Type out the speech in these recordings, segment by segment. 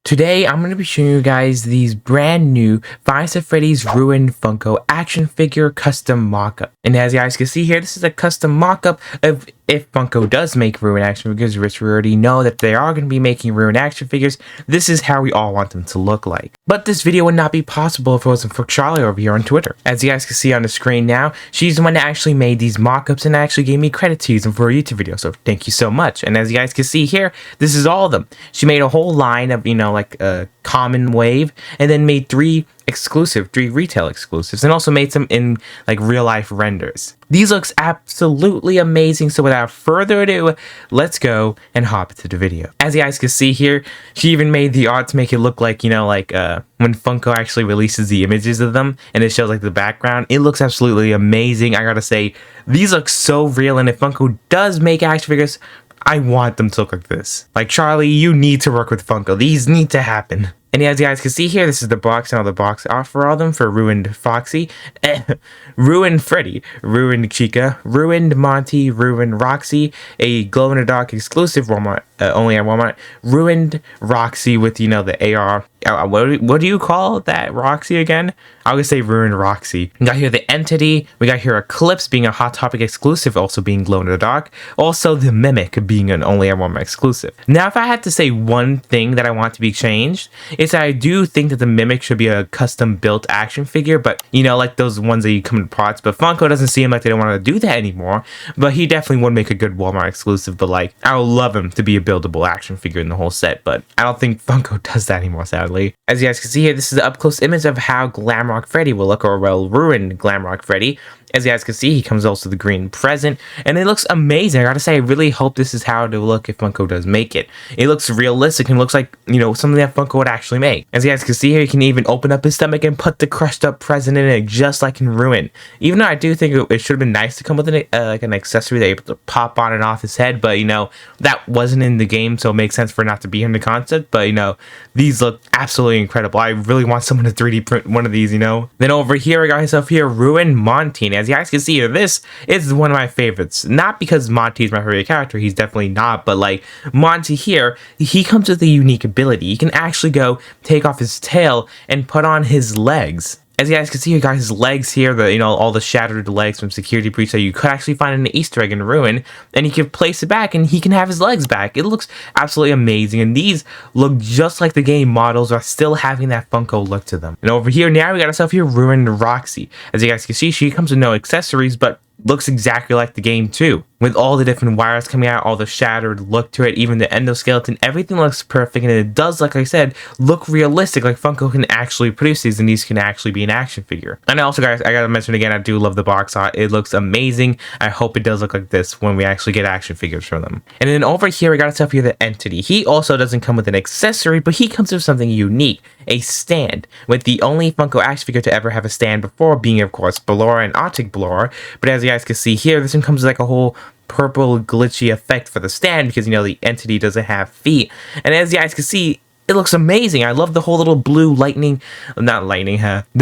Today, I'm going to be showing you guys these brand new Five Nights at Freddy's Ruined Funko action figure custom mockup. And as you guys can see here, this is a custom mockup of if Funko does make Ruined action figures, which we already know that they are going to be making Ruined action figures. This is how we all want them to look like. But this video would not be possible if it wasn't for Charlie over here on Twitter. As you guys can see on the screen now, she's the one that actually made these mockups and actually gave me credit to use them for a YouTube video. So thank you so much. And as you guys can see here, this is all of them. She made a whole line of, like a common wave, and then made three retail exclusives, and also made some in like real life renders. These looks absolutely amazing. So without further ado, let's go and hop into the video. As you guys can see here, she even made the art to make it look like, when Funko actually releases the images of them and it shows like the background. It looks absolutely amazing. I gotta say, these look so real, and if Funko does make action figures, I want them to look like this. Like, Charlie, you need to work with Funko. These need to happen. And as you guys can see here, this is the box and all the box art for all of them for Ruined Foxy, Ruined Freddy, Ruined Chica, Ruined Monty, Ruined Roxy, a glow-in-the-dark exclusive Walmart, only at Walmart, Ruined Roxy with, the AR. What do you call that Roxy again? I would say Ruined Roxy. We got here the Entity. We got here Eclipse being a Hot Topic exclusive, also being glow in the dark. Also the Mimic being an only at Walmart exclusive. Now, if I had to say one thing that I want to be changed, it's that I do think that the Mimic should be a custom built action figure, but like those ones that you come in parts. But Funko doesn't seem like they don't want to do that anymore. But he definitely would make a good Walmart exclusive. But I would love him to be a buildable action figure in the whole set. But I don't think Funko does that anymore, sadly. As you guys can see here, this is the up-close image of how Glamrock Freddy will look, or Ruined Glamrock Freddy. As you guys can see, he comes also the green present, and it looks amazing. I gotta say, I really hope this is how it will look if Funko does make it. It looks realistic and looks like, something that Funko would actually make. As you guys can see here, you can even open up his stomach and put the crushed up present in it, just like in Ruin. Even though I do think it should have been nice to come with an accessory that you're able to pop on and off his head, but that wasn't in the game, so it makes sense for it not to be in the concept. But these look absolutely incredible. I really want someone to 3D print one of these. Then over here, I got myself here Ruined Monty. As you guys can see here, this is one of my favorites. Not because Monty is my favorite character, he's definitely not, but Monty here, he comes with a unique ability. He can actually go take off his tail and put on his legs. As you guys can see, you got his legs here, all the shattered legs from Security Breach that you could actually find in the Easter egg in Ruin, and he can place it back and he can have his legs back. It looks absolutely amazing, and these look just like the game models are still having that Funko look to them. And over here now, we got ourselves here Ruined Roxy. As you guys can see, she comes with no accessories, but looks exactly like the game too, with all the different wires coming out, all the shattered look to it, even the endoskeleton. Everything looks perfect, and it does, like I said, look realistic. Like Funko can actually produce these, and these can actually be an action figure. And also, guys, I gotta mention again, I do love the box art. It looks amazing. I hope it does look like this when we actually get action figures from them. And then over here, we got ourselves here the Entity. He also doesn't come with an accessory, but he comes with something unique, a stand, with the only Funko action figure to ever have a stand before being, of course, Ballora and Arctic Ballora. But as you guys can see here, this one comes with like a whole purple glitchy effect for the stand, because the Entity doesn't have feet. And as you guys can see, it looks amazing. I love the whole little blue the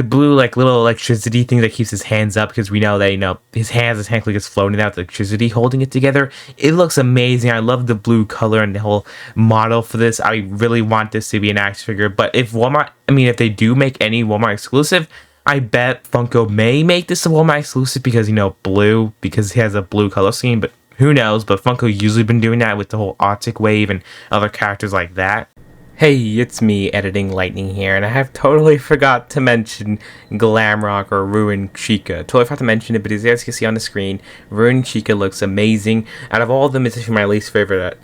blue little electricity thing that keeps his hands up, because we know that his hands is technically just floating out the electricity holding it together. It looks amazing. I love the blue color and the whole model for this. I really want this to be an action figure. But if if they do make any Walmart exclusive, I bet Funko may make this a Walmart exclusive because, blue, because he has a blue color scheme, but who knows? But Funko usually been doing that with the whole Arctic Wave and other characters like that. Hey, it's me, Editing Lightning here, and I have totally forgot to mention Glamrock or Ruined Chica. Totally forgot to mention it, but as you guys can see on the screen, Ruined Chica looks amazing. Out of all of them, it's actually my least favorite,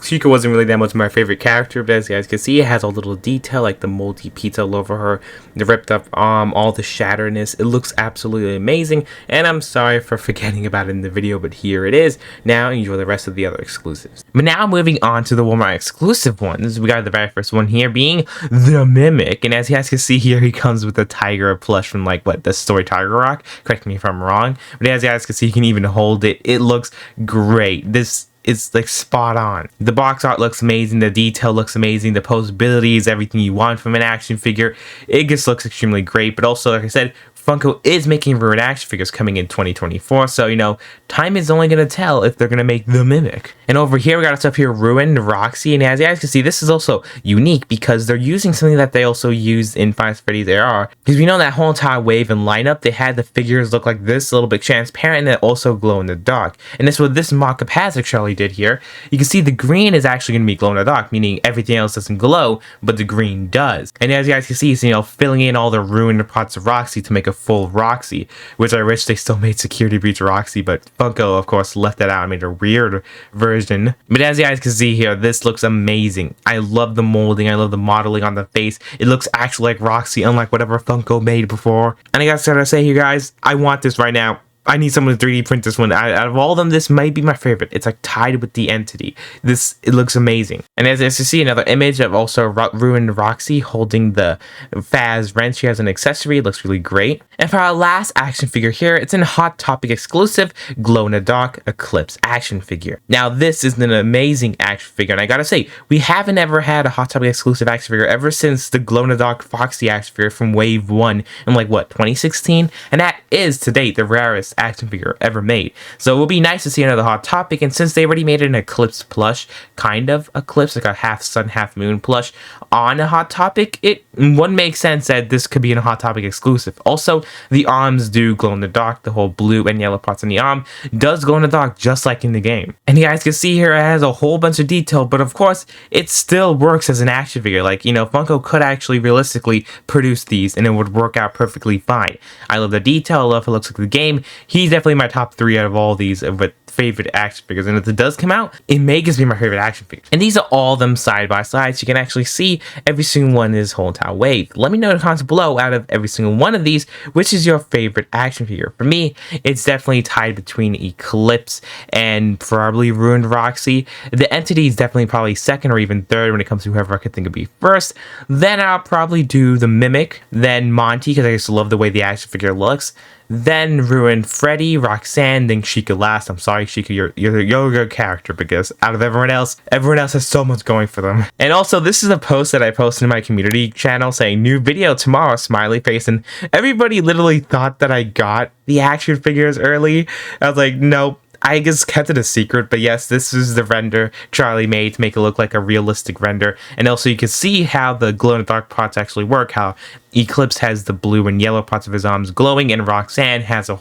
Chica wasn't really that much my favorite character, but as you guys can see, it has all the little detail, like the moldy pizza all over her, the ripped up arm, all the shatteredness. It looks absolutely amazing, and I'm sorry for forgetting about it in the video, but here it is. Now enjoy the rest of the other exclusives. But now moving on to the Walmart exclusive ones, we got the very first one here being the Mimic, and as you guys can see here, he comes with a tiger plush from the story Tiger Rock. Correct me if I'm wrong, but as you guys can see, you can even hold it. It looks great. This is like spot on. The box art looks amazing, the detail looks amazing, the posability is everything you want from an action figure. It just looks extremely great, but also, like I said, Funko is making Ruined action figures coming in 2024, so, you know, time is only going to tell if they're going to make the Mimic. And over here, we got stuff here, Ruined Roxy, and as you guys can see, this is also unique because they're using something that they also used in Five Nights at Freddy's AR, because we know that whole entire wave and lineup, they had the figures look like this, a little bit transparent, and also glow in the dark. And that's what this mock-up has actually did here. You can see the green is actually going to be glow in the dark, meaning everything else doesn't glow, but the green does. And as you guys can see, it's, you know, filling in all the ruined parts of Roxy to make a full Roxy, which I wish they still made Security Breach Roxy, but Funko, of course, left that out and made a weird version. But as you guys can see here, this looks amazing. I love the molding, I love the modeling on the face. It looks actually like Roxy, unlike whatever Funko made before. And I gotta say here, guys, I want this right now. I need someone to 3D print this one. Out of all of them, this might be my favorite. It's like tied with the entity. It looks amazing. And as you see, another image of also Ruined Roxy holding the Faz wrench. She has an accessory. It looks really great. And for our last action figure here, it's a Hot Topic exclusive glow in the dark Eclipse action figure. Now, this is an amazing action figure. And I gotta say, we haven't ever had a Hot Topic exclusive action figure ever since the glow in the dark Foxy action figure from Wave 1 in like, what, 2016? And that is, to date, the rarest action figure ever made. So it would be nice to see another Hot Topic, and since they already made an Eclipse plush, kind of Eclipse, like a half sun, half moon plush on a Hot Topic, it would make sense that this could be a Hot Topic exclusive. Also, the arms do glow in the dark. The whole blue and yellow parts on the arm does glow in the dark, just like in the game. And you guys can see here, it has a whole bunch of detail, but of course, it still works as an action figure. Like, you know, Funko could actually realistically produce these, and it would work out perfectly fine. I love the detail. I love how it looks like the game. He's definitely my top 3 out of all these with favorite action figures, and if it does come out, it may just be my favorite action figure. And these are all them side by side, so you can actually see every single one in this whole entire wave. Let me know in the comments below, out of every single one of these, which is your favorite action figure. For me, it's definitely tied between Eclipse and probably Ruined Roxy. The entity is definitely probably second or even third when it comes to whoever I could think would be first. Then I'll probably do the Mimic, then Monty, because I just love the way the action figure looks. Then Ruined Freddy, Roxanne, then Chica last. I'm sorry, Chica, you're a good character, because out of everyone else has so much going for them. And also, this is a post that I posted in my community channel saying, new video tomorrow, smiley face, and everybody literally thought that I got the action figures early. I was like, nope. I just kept it a secret, but yes, this is the render Charlie made to make it look like a realistic render. And also you can see how the glow-in-the-dark parts actually work, how Eclipse has the blue and yellow parts of his arms glowing, and Roxanne has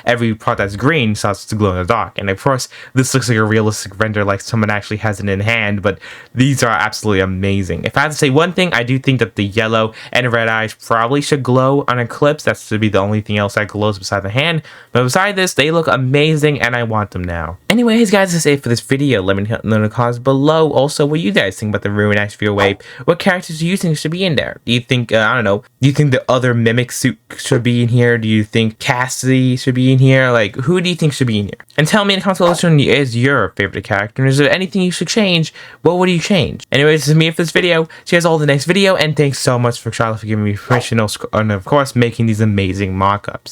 every part that's green starts to glow in the dark. And of course, this looks like a realistic render, like someone actually has it in hand, but these are absolutely amazing. If I had to say one thing, I do think that the yellow and red eyes probably should glow on Eclipse. That should be the only thing else that glows beside the hand. But beside this, they look amazing, and I want them now. Anyways, guys, that's it for this video. Let me know in the comments below also what you guys think about the Ruined action figure wave. What characters do you think should be in there? Do you think, I don't know, do you think the other Mimic suit should be in here? Do you think Cassidy should be in here? Like, who do you think should be in here? And tell me in the comments below which one is your favorite character. And is there anything you should change? What would you change? Anyways, this is me for this video. See you guys all in the next video. And thanks so much for Charlotte for giving me permission and of course making these amazing mock-ups.